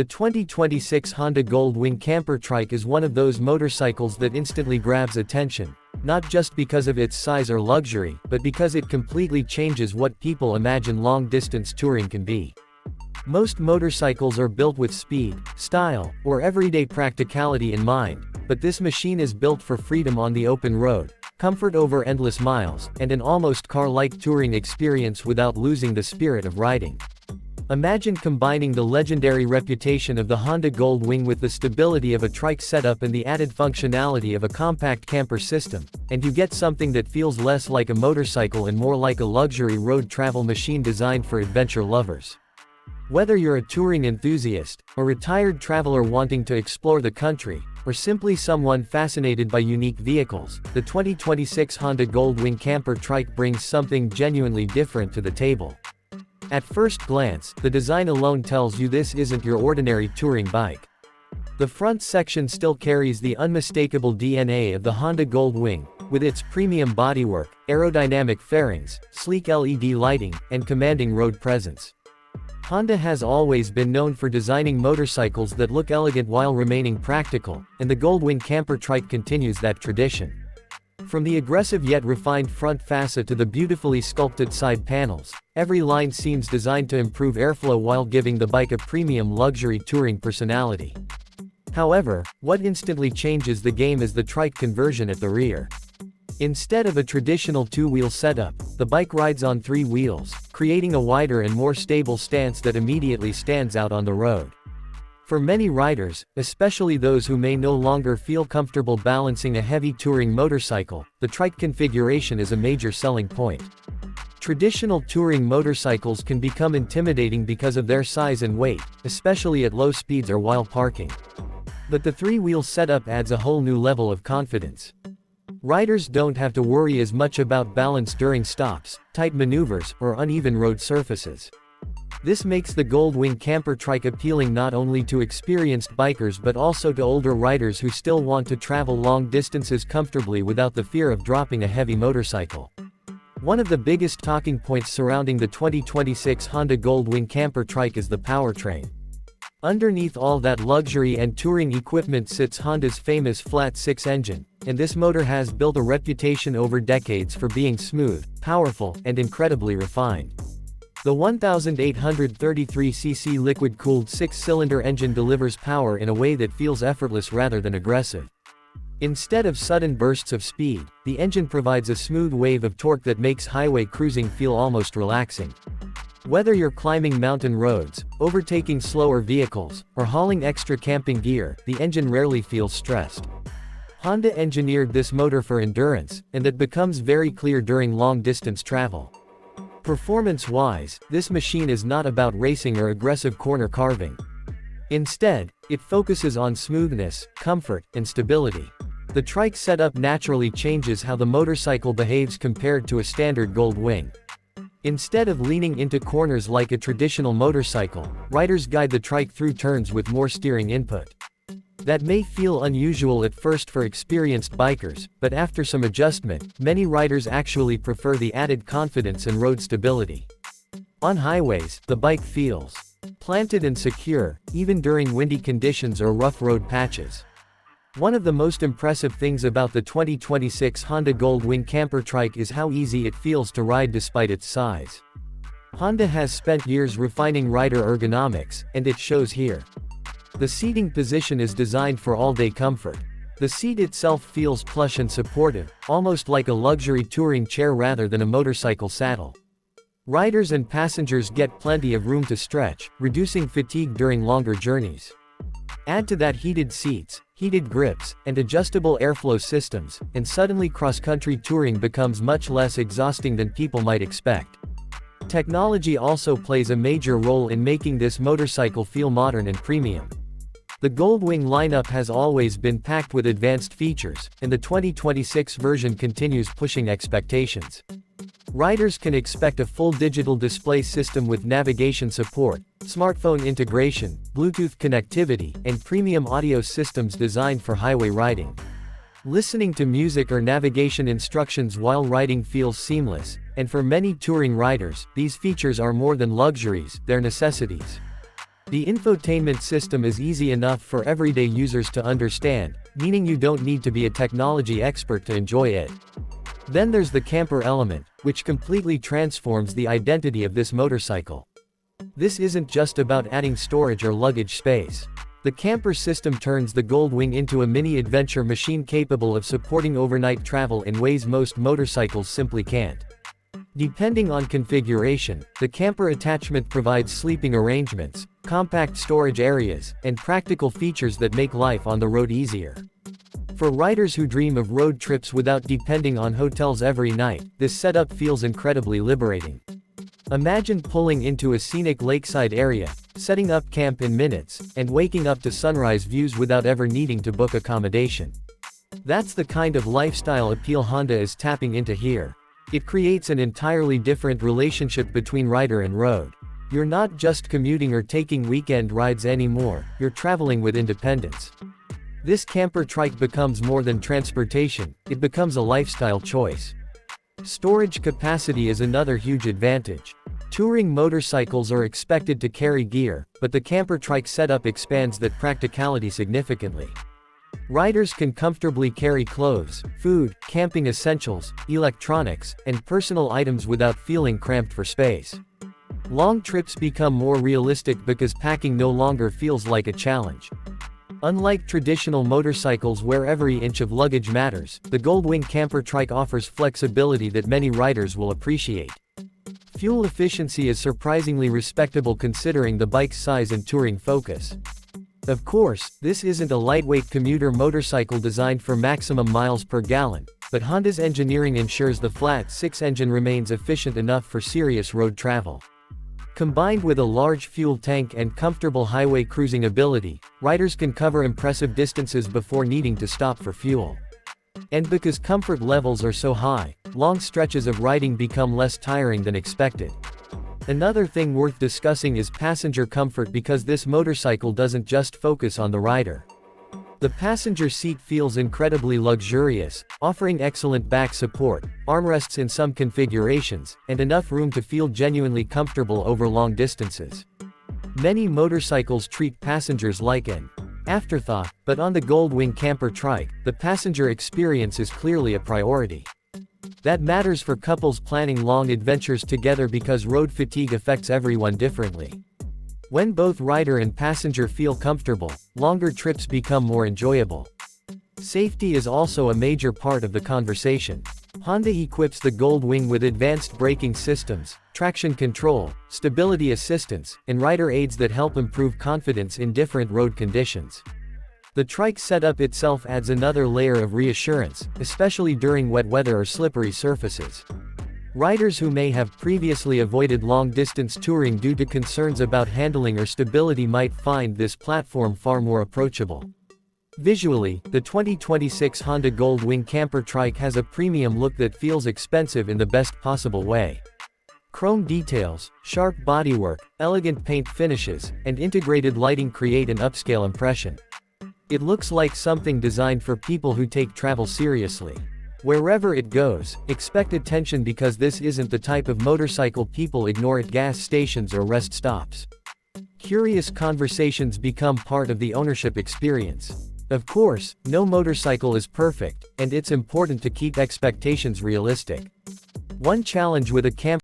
The 2026 Honda Goldwing Camper Trike is one of those motorcycles that instantly grabs attention, not just because of its size or luxury, but because it completely changes what people imagine long-distance touring can be. Most motorcycles are built with speed, style, or everyday practicality in mind, but this machine is built for freedom on the open road, comfort over endless miles, and an almost car-like touring experience without losing the spirit of riding. Imagine combining the legendary reputation of the Honda Goldwing with the stability of a trike setup and the added functionality of a compact camper system, and you get something that feels less like a motorcycle and more like a luxury road travel machine designed for adventure lovers. Whether you're a touring enthusiast, a retired traveler wanting to explore the country, or simply someone fascinated by unique vehicles, the 2026 Honda Goldwing Camper Trike brings something genuinely different to the table. At first glance, the design alone tells you this isn't your ordinary touring bike. The front section still carries the unmistakable DNA of the Honda Goldwing, with its premium bodywork, aerodynamic fairings, sleek LED lighting, and commanding road presence. Honda has always been known for designing motorcycles that look elegant while remaining practical, and the Goldwing Camper Trike continues that tradition. From the aggressive yet refined front fascia to the beautifully sculpted side panels, every line seems designed to improve airflow while giving the bike a premium luxury touring personality. However, what instantly changes the game is the trike conversion at the rear. Instead of a traditional two-wheel setup, the bike rides on three wheels, creating a wider and more stable stance that immediately stands out on the road. For many riders, especially those who may no longer feel comfortable balancing a heavy touring motorcycle, the trike configuration is a major selling point. Traditional touring motorcycles can become intimidating because of their size and weight, especially at low speeds or while parking. But the three-wheel setup adds a whole new level of confidence. Riders don't have to worry as much about balance during stops, tight maneuvers, or uneven road surfaces. This makes the Goldwing Camper Trike appealing not only to experienced bikers but also to older riders who still want to travel long distances comfortably without the fear of dropping a heavy motorcycle. One of the biggest talking points surrounding the 2026 Honda Goldwing Camper Trike is the powertrain. Underneath all that luxury and touring equipment sits Honda's famous flat-six engine, and this motor has built a reputation over decades for being smooth, powerful, and incredibly refined. The 1,833cc liquid-cooled six-cylinder engine delivers power in a way that feels effortless rather than aggressive. Instead of sudden bursts of speed, the engine provides a smooth wave of torque that makes highway cruising feel almost relaxing. Whether you're climbing mountain roads, overtaking slower vehicles, or hauling extra camping gear, the engine rarely feels stressed. Honda engineered this motor for endurance, and that becomes very clear during long-distance travel. Performance-wise, this machine is not about racing or aggressive corner carving. Instead, it focuses on smoothness, comfort, and stability. The trike setup naturally changes how the motorcycle behaves compared to a standard Goldwing. Instead of leaning into corners like a traditional motorcycle, riders guide the trike through turns with more steering input. That may feel unusual at first for experienced bikers, but after some adjustment, many riders actually prefer the added confidence and road stability. On highways, the bike feels planted and secure, even during windy conditions or rough road patches. One of the most impressive things about the 2026 Honda Goldwing Camper Trike is how easy it feels to ride despite its size. Honda has spent years refining rider ergonomics, and it shows here. The seating position is designed for all-day comfort. The seat itself feels plush and supportive, almost like a luxury touring chair rather than a motorcycle saddle. Riders and passengers get plenty of room to stretch, reducing fatigue during longer journeys. Add to that heated seats, heated grips, and adjustable airflow systems, and suddenly cross-country touring becomes much less exhausting than people might expect. Technology also plays a major role in making this motorcycle feel modern and premium. The Goldwing lineup has always been packed with advanced features, and the 2026 version continues pushing expectations. Riders can expect a full digital display system with navigation support, smartphone integration, Bluetooth connectivity, and premium audio systems designed for highway riding. Listening to music or navigation instructions while riding feels seamless, and for many touring riders, these features are more than luxuries, they're necessities. The infotainment system is easy enough for everyday users to understand, meaning you don't need to be a technology expert to enjoy it. Then there's the camper element, which completely transforms the identity of this motorcycle. This isn't just about adding storage or luggage space. The camper system turns the Goldwing into a mini adventure machine capable of supporting overnight travel in ways most motorcycles simply can't. Depending on configuration, the camper attachment provides sleeping arrangements, compact storage areas, and practical features that make life on the road easier. For riders who dream of road trips without depending on hotels every night, this setup feels incredibly liberating. Imagine pulling into a scenic lakeside area, setting up camp in minutes, and waking up to sunrise views without ever needing to book accommodation. That's the kind of lifestyle appeal Honda is tapping into here. It creates an entirely different relationship between rider and road. You're not just commuting or taking weekend rides anymore, you're traveling with independence. This camper trike becomes more than transportation, it becomes a lifestyle choice. Storage capacity is another huge advantage. Touring motorcycles are expected to carry gear, but the camper trike setup expands that practicality significantly. Riders can comfortably carry clothes, food, camping essentials, electronics, and personal items without feeling cramped for space. Long trips become more realistic because packing no longer feels like a challenge. Unlike traditional motorcycles where every inch of luggage matters, the Goldwing camper trike offers flexibility that many riders will appreciate. Fuel efficiency is surprisingly respectable considering the bike's size and touring focus. Of course, this isn't a lightweight commuter motorcycle designed for maximum miles per gallon, but Honda's engineering ensures the flat-six engine remains efficient enough for serious road travel. Combined with a large fuel tank and comfortable highway cruising ability, riders can cover impressive distances before needing to stop for fuel. And because comfort levels are so high, long stretches of riding become less tiring than expected. Another thing worth discussing is passenger comfort because this motorcycle doesn't just focus on the rider. The passenger seat feels incredibly luxurious, offering excellent back support, armrests in some configurations, and enough room to feel genuinely comfortable over long distances. Many motorcycles treat passengers like an afterthought, but on the Goldwing camper trike, the passenger experience is clearly a priority. That matters for couples planning long adventures together because road fatigue affects everyone differently. When both rider and passenger feel comfortable, longer trips become more enjoyable. Safety is also a major part of the conversation. Honda equips the Goldwing with advanced braking systems, traction control, stability assistance, and rider aids that help improve confidence in different road conditions. The trike setup itself adds another layer of reassurance, especially during wet weather or slippery surfaces. Riders who may have previously avoided long-distance touring due to concerns about handling or stability might find this platform far more approachable. Visually, the 2026 Honda Goldwing camper trike has a premium look that feels expensive in the best possible way. Chrome details, sharp bodywork, elegant paint finishes, and integrated lighting create an upscale impression. It looks like something designed for people who take travel seriously. Wherever it goes, expect attention because this isn't the type of motorcycle people ignore at gas stations or rest stops. Curious conversations become part of the ownership experience. Of course, no motorcycle is perfect, and it's important to keep expectations realistic. One challenge with a camper